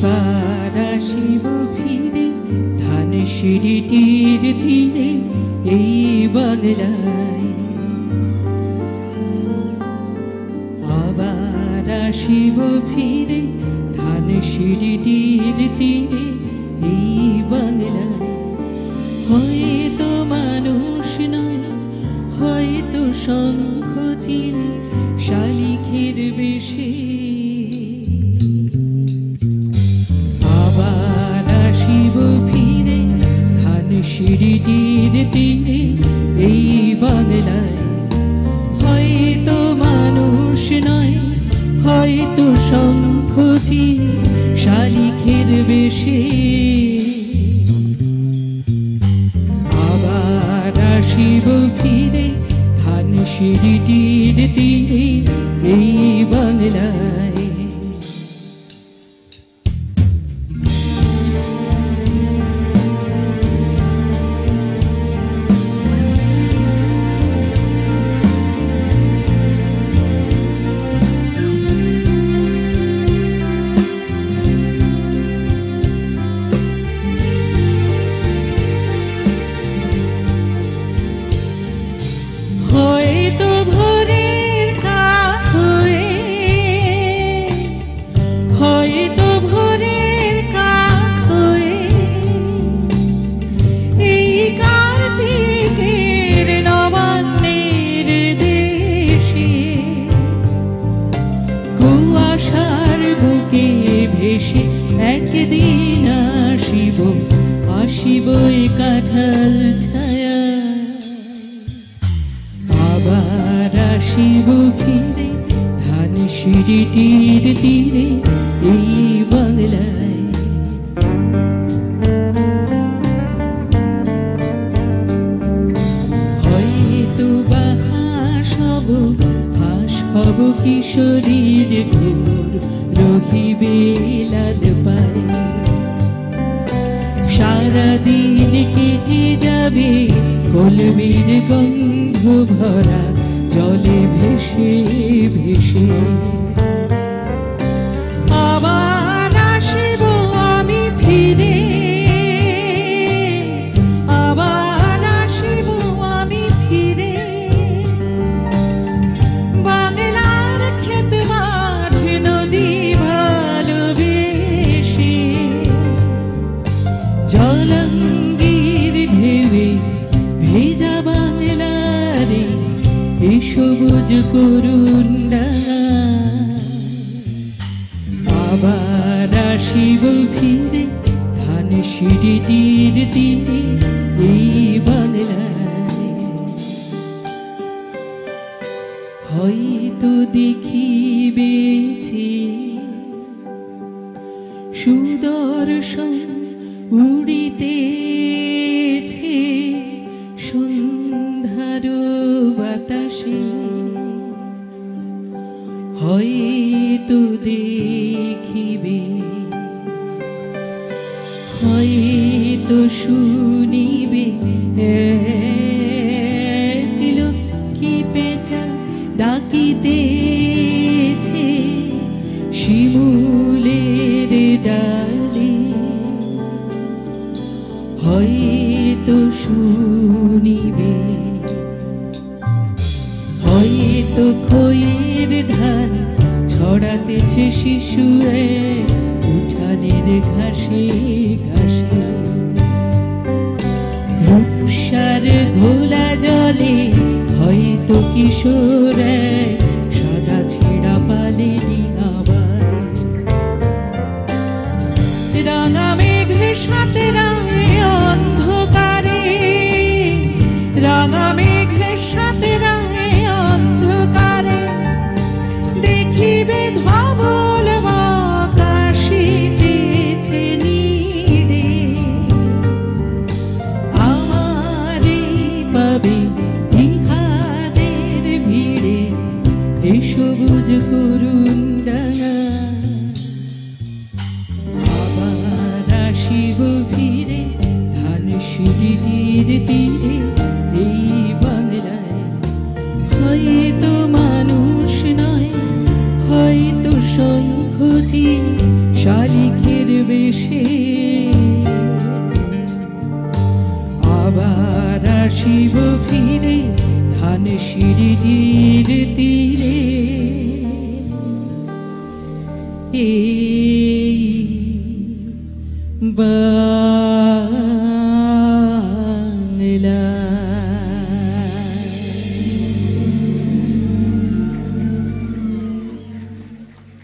আবার আসিব ফিরে ধানসিঁড়িটির তীরে এই বাংলায়। আবার আসিব ফিরে ধানসিঁড়িটির তীরে এই বাংলায়। হয়তো মানুষ নয়, হয়তো শঙ্খ চিনি শালিখের বেশে। আবার আসিব ফিরে ধানসিঁড়িটির তীরে এই বাংলায়। হয়তো মানুষ নয়, হয়তো শঙ্খ চিনি শালিখের বেশে। আবার আসিব ফিরে ধানসিঁড়িটির তীরে এই বাংলায়। হয়তো ভোরের কাক হয়ে, হয়তো ভোরের কাক হয়ে এই কার্তিকের নবান্নের দেশে কুয়াশার বুকে ভেসে একদিন আসিব, আসিব এই কাঁঠাল ছায়া। আবার আসিব ফিরে ধানসিঁড়িটির তীরে এই বাংলায়। হয়তো বা হাস হব কিশোরীর ঘোর রহিবে লাল পায়। সারাদিন কেটে যাবে কলমির গন্ধ ভরা জলে ভেসে ভেসে। আবার আসিব আমি ফিরে, আবার আসিব আমি ফিরে বাংলার ক্ষেত মাঠ নদী ভালোবেসে। জলঙ্গির ঢেউয়ে ভেজা বাংলারে এই সবুজ করুণ ডাঙায়। আবার আসিব ফিরে ধানসিঁড়িটির তীরে এই বাংলায়। হয়তো দেখিবেছি সুদর্শন উড়িতেছে সন্ধ্যার বাতাসে। হয়তো দেখিবে, হয়তো শুনিবে এক লক্ষ্মী পেঁচা ডাকিতেছে শিমুলের ডালে। হয়তো শুনিবে, হয়তো খইয়ের ধান ছড়াতেছে শিশু উঠানের ঘাসে ঘাসে। রূপসার ঘোলা জলে হয়তো কিশোর সাদা ছেঁড়া পালে ডিঙাবায়। রাঙা মেঘের সাথে রাঙে অন্ধকারে, রাঙা মেঘের সাথে রাঙে অন্ধকারে দেখিবে ধবল আকাশিতেছে নীড়ে। আমারে পাবে ইহাদের ভিড়ে এই সবুজ করুণ ডাঙা। আবার আসিব ফিরে ধানসিঁড়িটির তীরে এই বাংলায়। হয়তো মানুষ নয়, হয়তো শঙ্খ চিনি শালিখের বেশে আবার আসিব ফিরে ধান সিঁড়িটির তীরে এই বা